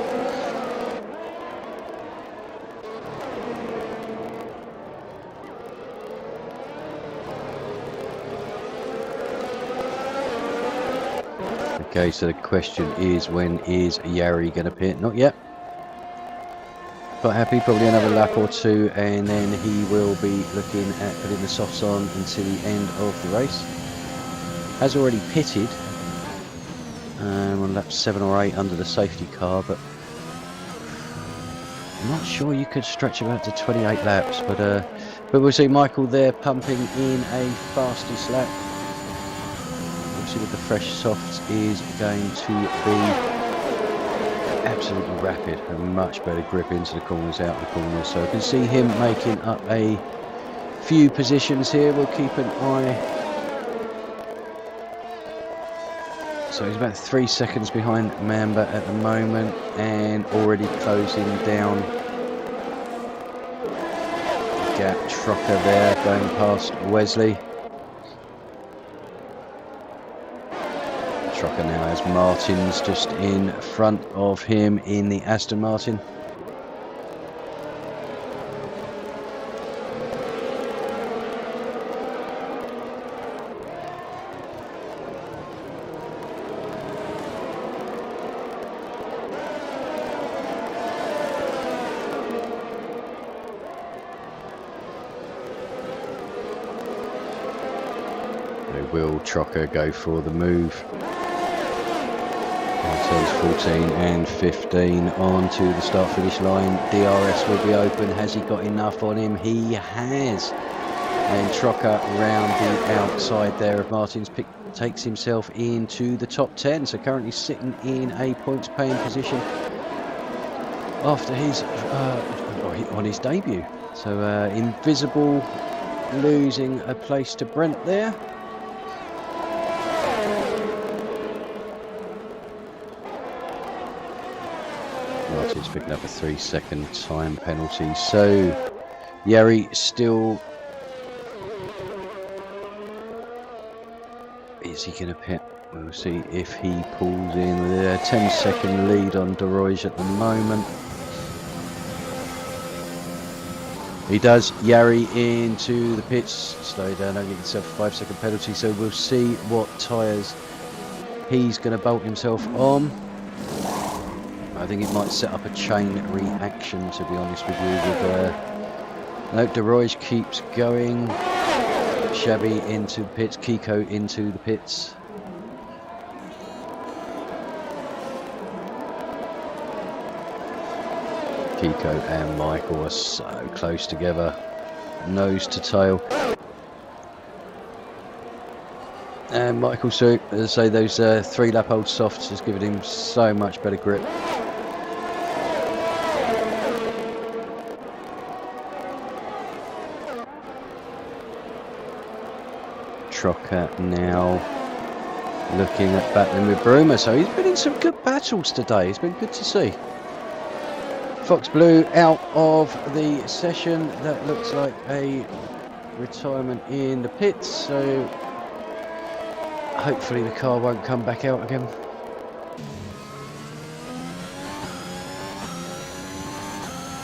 Okay, so the question is, when is Yari going to pit? Not yet. Quite happy, probably another lap or two, and then he will be looking at putting the softs on until the end of the race. Has already pitted on lap 7 or 8 under the safety car, but I'm not sure you could stretch him out to 28 laps. But we'll see Michael there pumping in a fastest lap. With the fresh softs is going to be absolutely rapid and much better grip into the corners, out the corners. So I can see him making up a few positions here. We'll keep an eye. So he's about 3 seconds behind Mamba at the moment and already closing down. Gap Trucker there going past Wesley. Trucker now has Martins just in front of him in the Aston Martin. So will Trucker go for the move? Turns 14 and 15 on to the start-finish line. DRS will be open. Has he got enough on him? He has. And Trucker round the outside there of Martins takes himself into the top 10. So currently sitting in a points-paying position after his on his debut. So Invisible losing a place to Brent there. Martin's picking up a 3-second time penalty. So Yari still, is he going to pit? We'll see if he pulls in with a 10-second lead on De Roige at the moment. He does. Yari into the pits. Slow down, don't get himself a 5-second penalty. So we'll see what tyres he's going to bolt himself on. I think it might set up a chain reaction, to be honest with you. No, De Roige keeps going. Shabby into the pits. Kiko into the pits. Kiko and Michael are so close together, nose to tail. And Michael, so as I say, those 3-lap-old softs has given him so much better grip. Trucker now looking at battling with Bruma, so he's been in some good battles today. It's been good to see. Fox Blue out of the session. That looks like a retirement in the pits, so hopefully the car won't come back out again.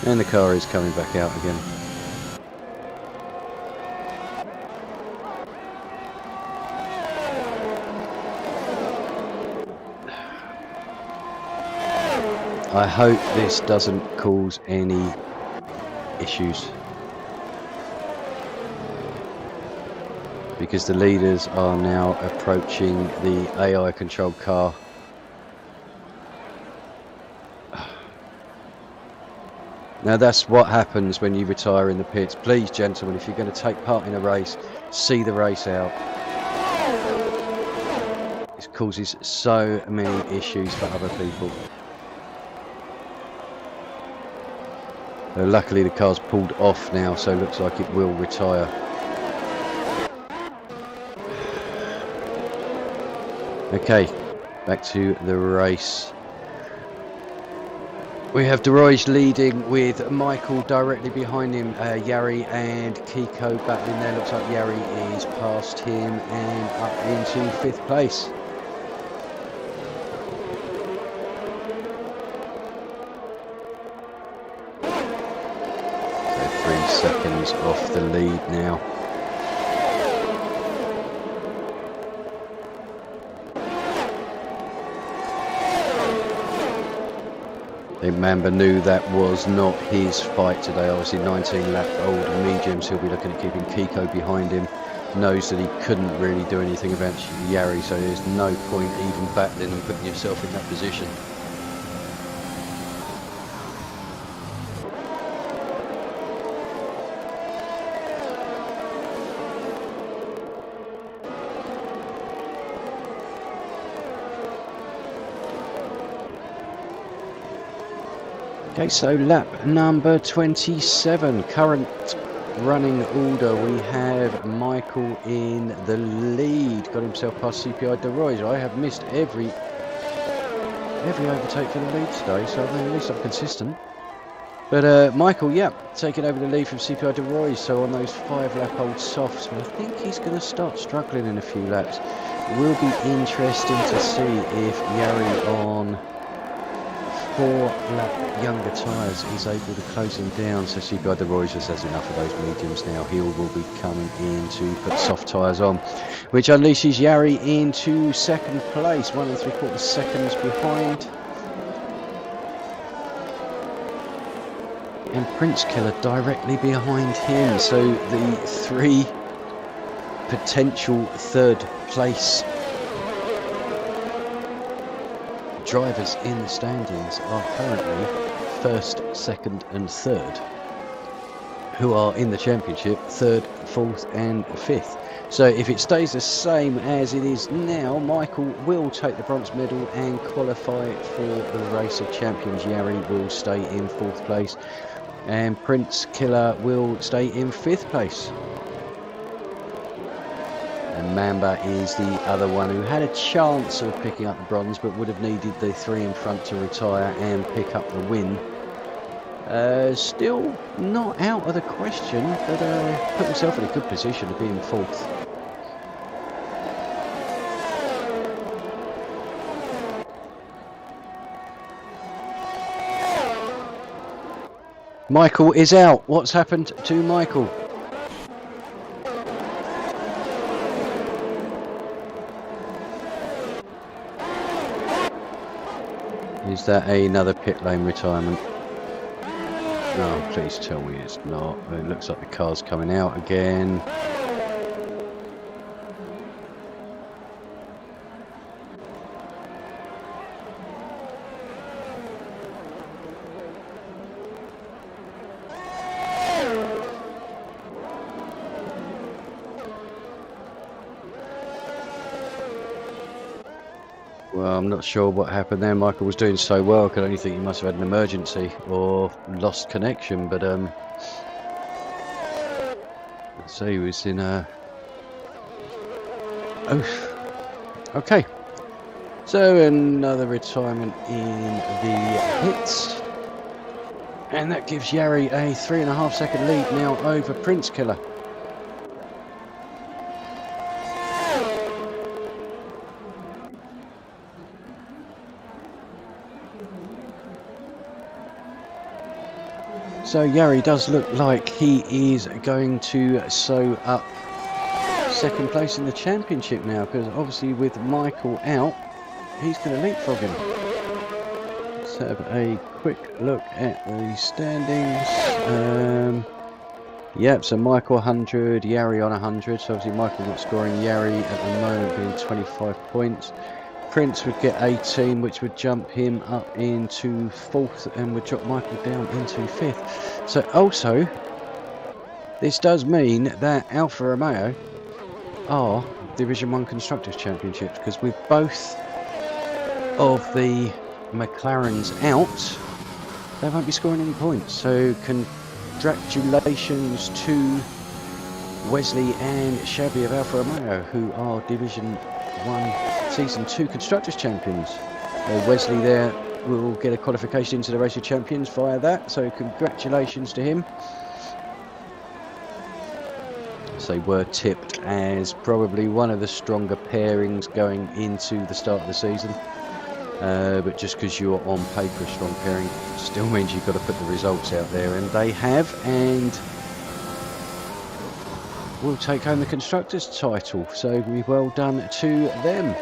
And the car is coming back out again. I hope this doesn't cause any issues, because the leaders are now approaching the AI controlled car. Now that's what happens when you retire in the pits. Please, gentlemen, if you're going to take part in a race, see the race out. It causes so many issues for other people. Luckily the car's pulled off now, so it looks like it will retire. Okay, back to the race. We have De Royge leading with Michael directly behind him. Yari and Kiko battling there. Looks like Yari is past him and up into 5th place. So 3 seconds off the lead now. I think Mamba knew that was not his fight today. Obviously 19 lap old mediums, he'll be looking at keeping Kiko behind him. Knows that he couldn't really do anything about Yari, so there's no point even battling and putting yourself in that position. Okay, so lap number 27, current running order. We have Michael in the lead, got himself past CPI De Royge. I have missed every overtake for the lead today, so I mean, at least I'm consistent. But Michael, yeah, taking over the lead from CPI De Royge, so on those 5-lap-old softs, but I think he's going to start struggling in a few laps. It will be interesting to see if Yari on 4-lap younger tyres is able to close him down. So CPI De Royge just has enough of those mediums now. He will be coming in to put soft tyres on, which unleashes Yari into 2nd place, 1 3/4 seconds behind. And Prince Killer directly behind him. So the 3 potential 3rd place drivers in the standings are currently 1st, 2nd and 3rd, who are in the championship 3rd, 4th and 5th. So if it stays the same as it is now, Michael will take the bronze medal and qualify for the race of champions. Yari will stay in 4th place and Prince Killer will stay in 5th place. And Mamba is the other one who had a chance of picking up the bronze, but would have needed the 3 in front to retire and pick up the win. Still not out of the question, but put himself in a good position to be in 4th. Michael is out. What's happened to Michael? Is that another pit lane retirement? No, please tell me it's not. It looks like the car's coming out again. Well, I'm not sure what happened there. Michael was doing so well, I could only think he must have had an emergency or lost connection, but let's see, he was in a... Oh, okay. So another retirement in the pits. And that gives Yari a 3.5 second lead now over Prince Killer. So Yari does look like he is going to sew up second place in the championship now, because obviously with Michael out, he's going to leapfrog him. Let's have a quick look at the standings. Yep, so Michael 100, Yari on 100. So obviously Michael not scoring, Yari at the moment getting 25 points. Prince would get 18, which would jump him up into 4th and would drop Michael down into 5th. So also, this does mean that Alfa Romeo are Division 1 Constructors Championships, because with both of the McLarens out, they won't be scoring any points. So congratulations to Wesley and Shabby of Alfa Romeo, who are Division 1 Season 2 Constructors Champions. Wesley there will get a qualification into the Race of Champions via that, so congratulations to him. So they were tipped as probably one of the stronger pairings going into the start of the season. But just because you're on paper a strong pairing still means you've got to put the results out there, and they have, and will take home the Constructors title. So well done to them.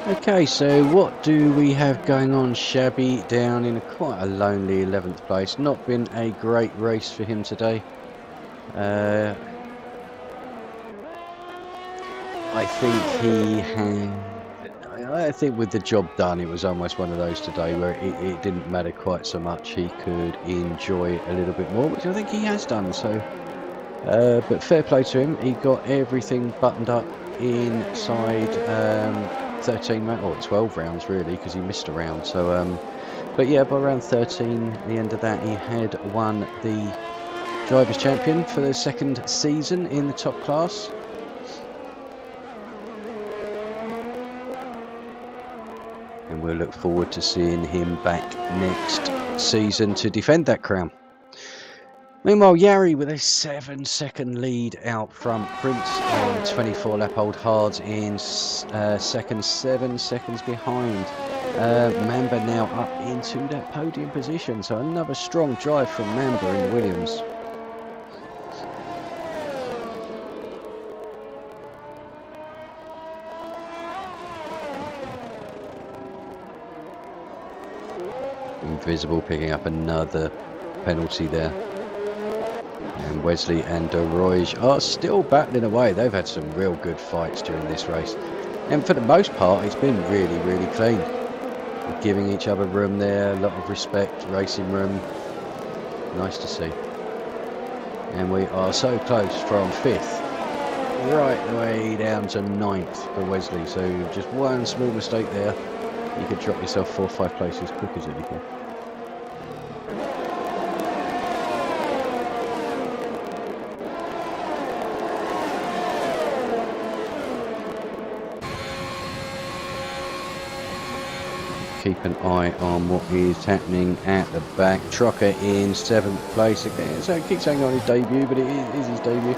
Okay, so what do we have going on? Shabby down in quite a lonely 11th place. Not been a great race for him today. I think he had... I think with the job done, it was almost one of those today where it didn't matter quite so much. He could enjoy a little bit more, which I think he has done. So, but fair play to him. He got everything buttoned up inside 13 or 12 rounds really, because he missed a round. So, but yeah, by round 13, at the end of that, he had won the Drivers' Champion for the second season in the top class. And we'll look forward to seeing him back next season to defend that crown. Meanwhile, Yari with a 7-second lead out front. Prince on 24 lap old hards in second, 7 seconds behind. Mamba now up into that podium position. So another strong drive from Mamba in the Williams. Invisible picking up another penalty there. And Wesley and De Roige are still battling away. They've had some real good fights during this race. And for the most part, it's been really, really clean. We're giving each other room there, a lot of respect, racing room. Nice to see. And we are so close from 5th, right the way down to 9th for Wesley. So just one small mistake there, you could drop yourself 4 or 5 places quick as anything. Keep an eye on what is happening at the back. Trocker in 7th place again. So it keeps saying on his debut, but it is his debut.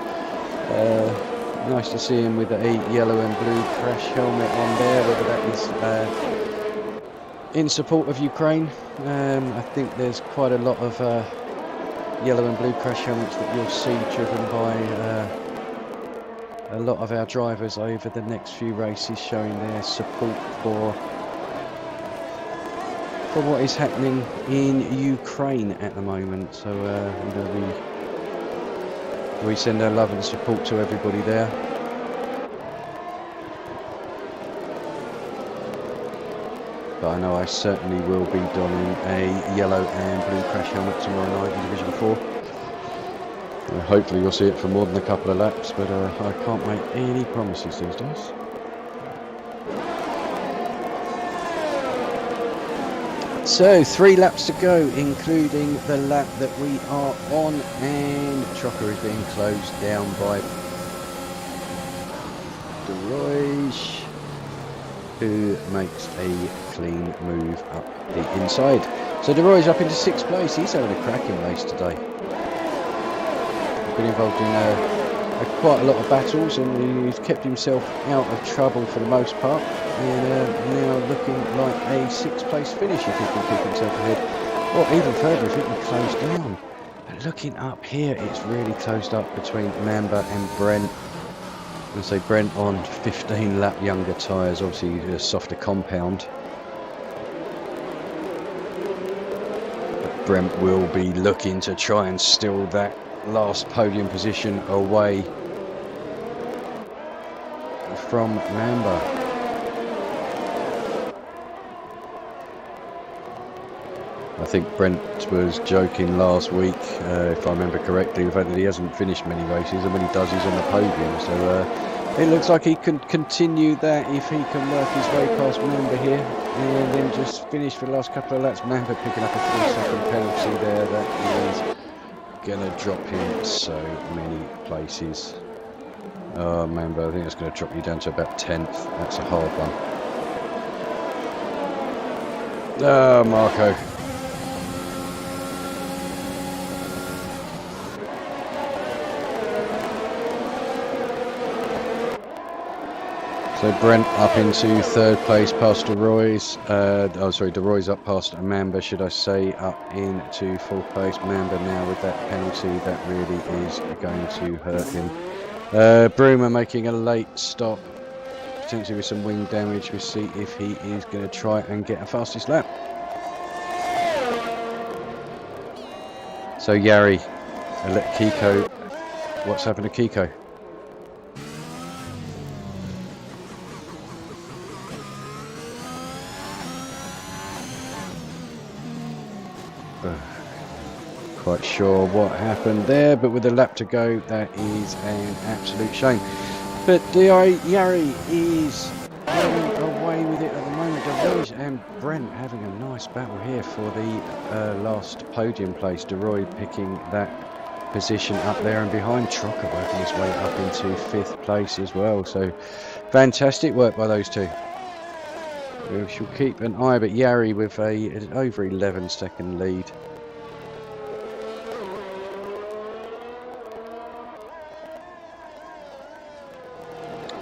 Nice to see him with a yellow and blue crash helmet on there, whether that is in support of Ukraine. I think there's quite a lot of yellow and blue crash helmets that you'll see driven by a lot of our drivers over the next few races, showing their support for what is happening in Ukraine at the moment. So we send our love and support to everybody there. But I know I certainly will be donning a yellow and blue crash helmet tomorrow night in Division 4. Hopefully you'll see it for more than a couple of laps, but I can't make any promises these days. So 3 laps to go, including the lap that we are on, and Trocker is being closed down by De Roige, who makes a clean move up the inside. So De Roige up into 6th place. He's having a cracking race today. Been involved in a quite a lot of battles, and he's kept himself out of trouble for the most part, and now looking like a 6th place finish if he can keep himself ahead, or even further if he can close down. But looking up here, it's really closed up between Mamba and Brent. I say Brent on 15 lap younger tyres, obviously a softer compound. But Brent will be looking to try and steal that last podium position away from Mamba. I think Brent was joking last week, if I remember correctly, the fact that he hasn't finished many races, and when he does, he's on the podium. So it looks like he can continue that if he can work his way past Mamba here, and then just finish for the last couple of laps. Mamba picking up a 3-second penalty there. That is going to drop him so many places. Oh, Mamba, I think that's going to drop you down to about 10th. That's a hard one. Oh, Marco. So Brent up into 3rd place past De Roy's. De Roy's up past Mamba, should I say, up into 4th place. Mamba now with that penalty, that really is going to hurt him. Bruma making a late stop, potentially with some wing damage. We'll see if he is going to try and get a fastest lap. So Yari, let Kiko. What's happened to Kiko? Quite sure what happened there, but with a lap to go, that is an absolute shame. But Yari is getting away with it at the moment. De Roy and Brent having a nice battle here for the last podium place. De Roy picking that position up there, and behind Trocker working his way up into 5th place as well. So fantastic work by those two. We shall keep an eye, but Yari with an over 11-second lead.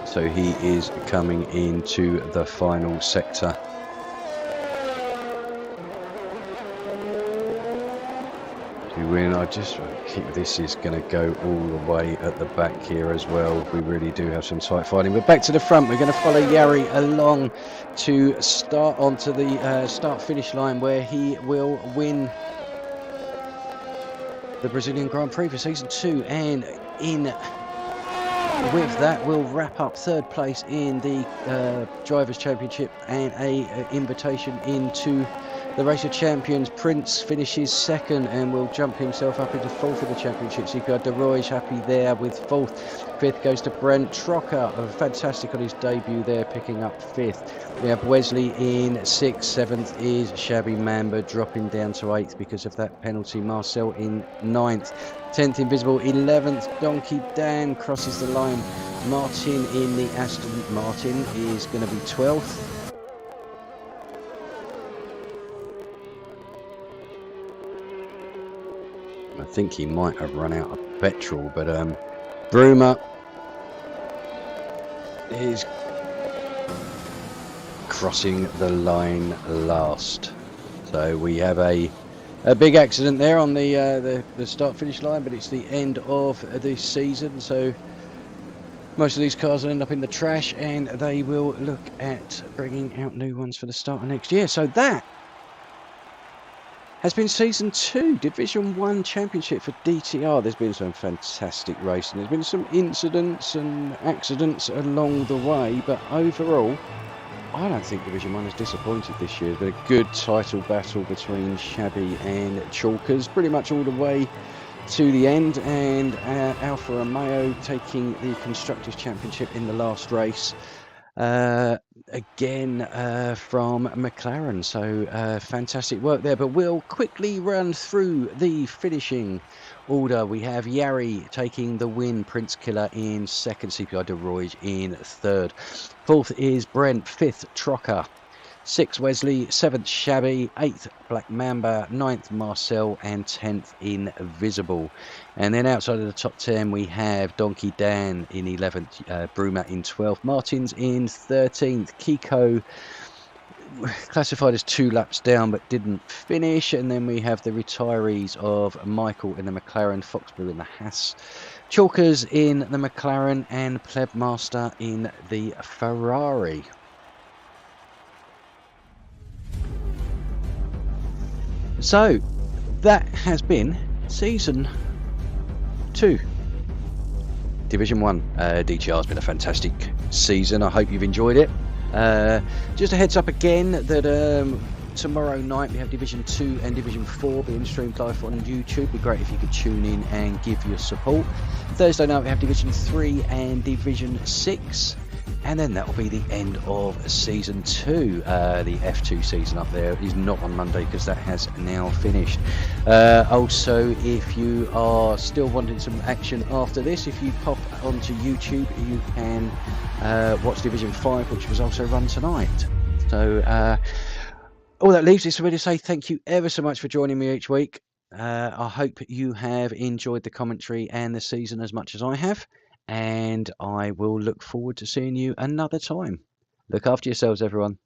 So he is coming into the final sector. To win, I just keep this is going to go all the way at the back here as well. We really do have some tight fighting. But back to the front, we're going to follow Yari along to start onto the start-finish line, where he will win the Brazilian Grand Prix for season 2, and with that, we'll wrap up 3rd place in the Drivers' Championship and a invitation into the Race of Champions. Prince finishes 2nd and will jump himself up into 4th in the championship. CPR De Roy's happy there with 4th. 5th goes to Brent. Trocker, fantastic on his debut there, picking up 5th. We have Wesley in 6th. 7th is Shabby Mamba, dropping down to 8th because of that penalty. Marcel in 9th. 10th Invisible. 11th Donkey Dan crosses the line. Martin in the Aston Martin is going to be 12th. I think he might have run out of petrol, but Bruma is crossing the line last. So we have a big accident there on the start-finish line, but it's the end of this season, so most of these cars will end up in the trash, and they will look at bringing out new ones for the start of next year. So that has been season 2, Division 1 Championship for DTR. There's been some fantastic racing. There's been some incidents and accidents along the way, but overall, I don't think Division 1 has disappointed this year. It's been a good title battle between Shabby and Chalkers, pretty much all the way to the end, and Alfa Romeo taking the Constructors Championship in the last race. Again from McLaren, so fantastic work there. But we'll quickly run through the finishing order. We have Yari taking the win, Prince Killer in 2nd, CPI De Roy in 3rd. 4th is Brent, 5th Trocker, 6th Wesley, 7th Shabby, 8th Black Mamba, 9th Marcel, and 10th Invisible. And then outside of the top 10 we have Donkey Dan in 11th, Brumat in 12th, Martins in 13th, Kiko classified as 2 laps down but didn't finish. And then we have the retirees of Michael in the McLaren, Foxblue in the Haas, Chalkers in the McLaren, and Plebmaster in the Ferrari. So that has been season 2, Division 1. DTR has been a fantastic season. I hope you've enjoyed it. Just a heads up again that tomorrow night we have Division 2 and Division 4 being streamed live on YouTube. It'd be great if you could tune in and give your support. Thursday night we have Division 3 and Division 6. And then that will be the end of season 2. The F2 season up there is not on Monday because that has now finished. Also, if you are still wanting some action after this, if you pop onto YouTube, you can watch Division 5, which was also run tonight. So all that leaves is for me to say thank you ever so much for joining me each week. I hope you have enjoyed the commentary and the season as much as I have. And I will look forward to seeing you another time. Look after yourselves, everyone.